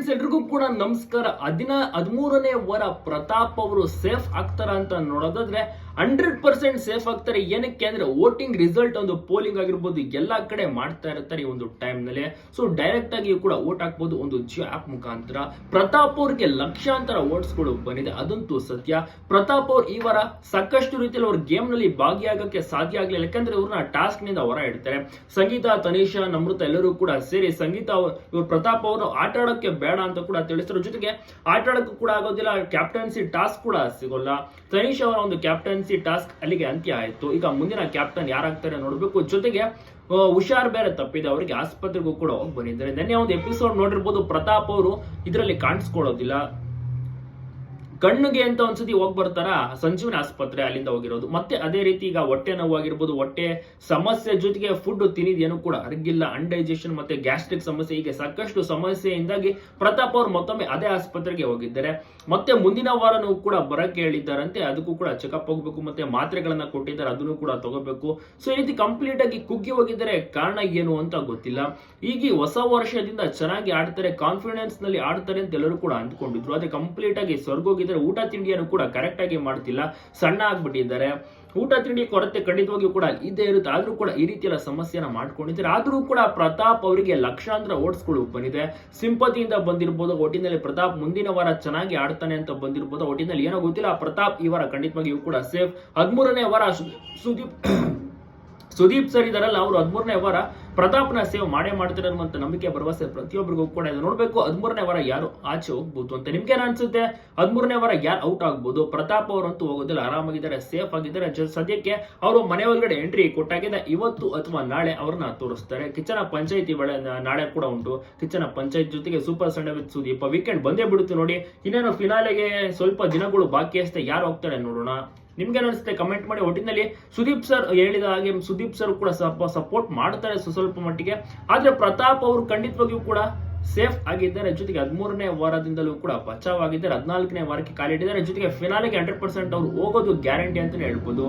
Friends, ಎಲ್ರಿಗೂ ಕೂಡ ನಮಸ್ಕಾರ. 13ನೇ ವಾರ ಪ್ರತಾಪ್ ಅವರು ಸೇಫ್ ಆಗ್ತಾರ ಅಂತ ನೋಡೋದಾದ್ರೆ 100% ಸೇಫ್ ಆಗ್ತಾರೆ. ಏನಕ್ಕೆ ಅಂದ್ರೆ ವೋಟಿಂಗ್ ರಿಸಲ್ಟ್ ಒಂದು ಪೋಲಿಂಗ್ ಆಗಿರ್ಬೋದು ಎಲ್ಲಾ ಕಡೆ ಮಾಡ್ತಾ ಇರ್ತಾರೆ ಈ ಒಂದು ಟೈಮ್ ನಲ್ಲಿ. ಸೊ ಡೈರೆಕ್ಟ್ ಆಗಿ ಕೂಡ ವೋಟ್ ಹಾಕ್ಬೋದು ಒಂದು ಜಿಯೋ ಆಪ್ ಮುಖಾಂತರ. ಪ್ರತಾಪ್ ಅವ್ರಿಗೆ ಲಕ್ಷಾಂತರ ವೋಟ್ಸ್ ಗಳು ಬಂದಿದೆ, ಅದಂತೂ ಸತ್ಯ. ಪ್ರತಾಪ್ ಅವ್ರು ಈ ವಾರ ಸಾಕಷ್ಟು ರೀತಿಯಲ್ಲಿ ಅವ್ರ ಗೇಮ್ ನಲ್ಲಿ ಭಾಗಿಯಾಗಕ್ಕೆ ಸಾಧ್ಯ ಆಗ್ಲಿಲ್ಲ, ಯಾಕಂದ್ರೆ ಇವ್ರನ್ನ ಟಾಸ್ಕ್ ನಿಂದ ಹೊರ ಇಡ್ತಾರೆ. ಸಂಗೀತ, ತನಿಷಾ, ನಮೃತ ಎಲ್ಲರೂ ಕೂಡ ಸೇರಿ ಸಂಗೀತ ಇವ್ರು ಪ್ರತಾಪ್ ಅವರು ಆಟ ಆಡೋಕೆ ಬೇಡ ಅಂತ ಕೂಡ ತಿಳಿಸಿದ್ರು. ಜೊತೆಗೆ ಆಟ ಆಡೋಕ್ಕೂ ಕೂಡ ಆಗೋದಿಲ್ಲ, ಕ್ಯಾಪ್ಟನ್ಸಿ ಟಾಸ್ಕ್ ಕೂಡ ಸಿಗೋಲ್ಲ. ತನಿಷಾ ಅವರ ಒಂದು ಕ್ಯಾಪ್ಟನ್ಸಿ ಟಾಸ್ಕ್ ಅಲ್ಲಿಗೆ ಅಂತ್ಯ ಆಯ್ತು. ಈಗ ಮುಂದಿನ ಕ್ಯಾಪ್ಟನ್ ಯಾರಾಗ್ತಾರೆ ನೋಡ್ಬೇಕು. ಜೊತೆಗೆ ಹುಷಾರ್ ಬೇರೆ ತಪ್ಪಿದೆ, ಅವರಿಗೆ ಆಸ್ಪತ್ರೆಗೂ ಕೂಡ ಹೋಗಿ ಬಂದಿದ್ದಾರೆ. ನೆನ್ನೆ ಒಂದು ಎಪಿಸೋಡ್ ನೋಡಿರ್ಬೋದು, ಪ್ರತಾಪ್ ಅವರು ಇದರಲ್ಲಿ ಕಾಣಿಸ್ಕೊಳ್ಳೋದಿಲ್ಲ. ಕಣ್ಣಿಗೆ ಅಂತ ಒಂದ್ಸತಿ ಹೋಗಿ ಬರ್ತಾರ, ಸಂಜೀವನಿ ಆಸ್ಪತ್ರೆ ಅಲ್ಲಿಂದ ಹೋಗಿರೋದು. ಮತ್ತೆ ಅದೇ ರೀತಿ ಈಗ ಹೊಟ್ಟೆ ನೋವು ಆಗಿರ್ಬೋದು, ಹೊಟ್ಟೆ ಸಮಸ್ಯೆ ಜೊತೆಗೆ ಫುಡ್ ತಿನ್ನಿದೇನು ಕೂಡ ಅರ್ಗಿಲ್ಲ, ಅನ್ಡೈಜೆಷನ್ ಮತ್ತೆ ಗ್ಯಾಸ್ಟ್ರಿಕ್ ಸಮಸ್ಯೆ, ಹೀಗೆ ಸಾಕಷ್ಟು ಸಮಸ್ಯೆಯಿಂದಾಗಿ ಪ್ರತಾಪ್ ಅವರು ಮತ್ತೊಮ್ಮೆ ಅದೇ ಆಸ್ಪತ್ರೆಗೆ ಹೋಗಿದ್ದಾರೆ. ಮತ್ತೆ ಮುಂದಿನ ವಾರನೂ ಕೂಡ ಬರಕ್ಕೆ ಹೇಳಿದ್ದಾರಂತೆ, ಅದಕ್ಕೂ ಕೂಡ ಚೆಕಪ್ ಹೋಗ್ಬೇಕು, ಮತ್ತೆ ಮಾತ್ರೆಗಳನ್ನ ಕೊಟ್ಟಿದ್ದಾರೆ, ಅದನ್ನು ಕೂಡ ತಗೋಬೇಕು. ಸೊ ಈ ರೀತಿ ಕಂಪ್ಲೀಟ್ ಆಗಿ ಕುಗ್ಗಿ ಹೋಗಿದ್ದಾರೆ. ಕಾರಣ ಏನು ಅಂತ ಗೊತ್ತಿಲ್ಲ. ಈಗ ಹೊಸ ವರ್ಷದಿಂದ ಚೆನ್ನಾಗಿ ಆಡ್ತಾರೆ, ಕಾನ್ಫಿಡೆನ್ಸ್ ನಲ್ಲಿ ಆಡ್ತಾರೆ ಅಂತ ಎಲ್ಲರೂ ಕೂಡ ಅಂದ್ಕೊಂಡಿದ್ರು. ಅದೇ ಕಂಪ್ಲೀಟ್ ಆಗಿ ಸ್ವರ್ಗೋಗಿದ್ದಾರೆ. ಊಟ ತಿಂಡಿಯನ್ನು ಕೂಡ ಕರೆಕ್ಟ್ ಆಗಿ ಮಾಡ್ತಿಲ್ಲ, ಸಣ್ಣ ಆಗ್ಬಿಟ್ಟಿದ್ದಾರೆ. ಊಟ ತಿಂಡಿ ಕೊರತೆ ಖಂಡಿತವಾಗಿಯೂ ಕೂಡ ಇದೇ ಇರುತ್ತೆ. ಆದ್ರೂ ಕೂಡ ಈ ರೀತಿಯ ಸಮಸ್ಯೆನ ಮಾಡ್ಕೊಂಡಿದ್ದಾರೆ. ಆದ್ರೂ ಕೂಡ ಪ್ರತಾಪ್ ಅವರಿಗೆ ಲಕ್ಷಾಂತರ ವೋಟ್ಸ್ ಗಳು ಬಂದಿದೆ. ಸಿಂಪತಿಯಿಂದ ಬಂದಿರಬಹುದು, ಒಟ್ಟಿನಲ್ಲಿ ಪ್ರತಾಪ್ ಮುಂದಿನ ವಾರ ಚೆನ್ನಾಗಿ ಆಡ್ತಾನೆ ಅಂತ ಬಂದಿರಬಹುದು. ಒಟ್ಟಿನಲ್ಲಿ ಏನೋ ಗೊತ್ತಿಲ್ಲ, ಪ್ರತಾಪ್ ಈ ವಾರ ಖಂಡಿತವಾಗಿಯೂ ಕೂಡ ಸೇಫ್. 13ನೇ ವಾರ ಸುದೀಪ್ ಸರ್ ಇದಾರಲ್ಲ, ಅವರು 13ನೇ ವಾರ ಪ್ರತಾಪ್ನ ಸೇವ್ ಮಾಡೇ ಮಾಡ್ತಾರೆ ಅನ್ನುವಂತ ನಂಬಿಕೆ ಭರವಸೆ ಪ್ರತಿಯೊಬ್ಬರಿಗೂ ಕೂಡ ಇದೆ. ನೋಡ್ಬೇಕು 13ನೇ ವಾರ ಯಾರು ಆಚೆ ಹೋಗ್ಬೋದು ಅಂತ. ನಿಮ್ಗೇನ್ ಅನ್ಸುತ್ತೆ? 13ನೇ ವಾರ ಯಾರು ಔಟ್ ಆಗ್ಬೋದು? ಪ್ರತಾಪ್ ಅವರಂತೂ ಹೋಗೋದಿಲ್ಲ, ಆರಾಮಾಗಿದ್ದಾರೆ, ಸೇಫ್ ಆಗಿದ್ದಾರೆ. ಸದ್ಯಕ್ಕೆ ಅವರು ಮನೆ ಒಳಗಡೆ ಎಂಟ್ರಿ ಕೊಟ್ಟಾಗಿದೆ. ಇವತ್ತು ಅಥವಾ ನಾಳೆ ಅವ್ರನ್ನ ತೋರಿಸ್ತಾರೆ. ಕಿಚ್ಚನ ಪಂಚಾಯತಿ ನಾಳೆ ಕೂಡ ಉಂಟು. ಕಿಚ್ಚನ ಪಂಚಾಯತ್ ಜೊತೆಗೆ super Sunday with Sudeep weekend ಬಂದೇ ಬಿಡುತ್ತೆ ನೋಡಿ. ಇನ್ನೇನು ಫಿನಾಲೆಗೆ ಸ್ವಲ್ಪ ದಿನಗಳು ಬಾಕಿ ಅಷ್ಟೇ. ಯಾರು ಹೋಗ್ತಾರೆ ನೋಡೋಣ. ನಿಮ್ಗೆ ಅನಿಸುತ್ತೆ ಕಮೆಂಟ್ ಮಾಡಿ. ಒಟ್ಟಿನಲ್ಲಿ ಸುದೀಪ್ ಸರ್ ಹೇಳಿದ ಹಾಗೆ ಸುದೀಪ್ ಸರ್ ಕೂಡ ಸ್ವಲ್ಪ ಸಪೋರ್ಟ್ ಮಾಡ್ತಾರೆ ಸ್ವಲ್ಪ ಮಟ್ಟಿಗೆ. ಆದ್ರೆ ಪ್ರತಾಪ್ ಅವರು ಖಂಡಿತವಾಗಿಯೂ ಕೂಡ ಸೇಫ್ ಆಗಿದ್ದಾರೆ. ಜೊತೆಗೆ 13ನೇ ವಾರದಿಂದಲೂ ಕೂಡ ಬಚಾವ್ ಆಗಿದ್ದಾರೆ. 14ನೇ ವಾರಕ್ಕೆ ಕಾಲಿಟ್ಟಿದ್ದಾರೆ. ಜೊತೆಗೆ ಫಿನಾಲೆಗೆ 100% ಅವರು ಹೋಗೋದು ಗ್ಯಾರಂಟಿ ಅಂತಾನೆ ಹೇಳ್ಬೋದು.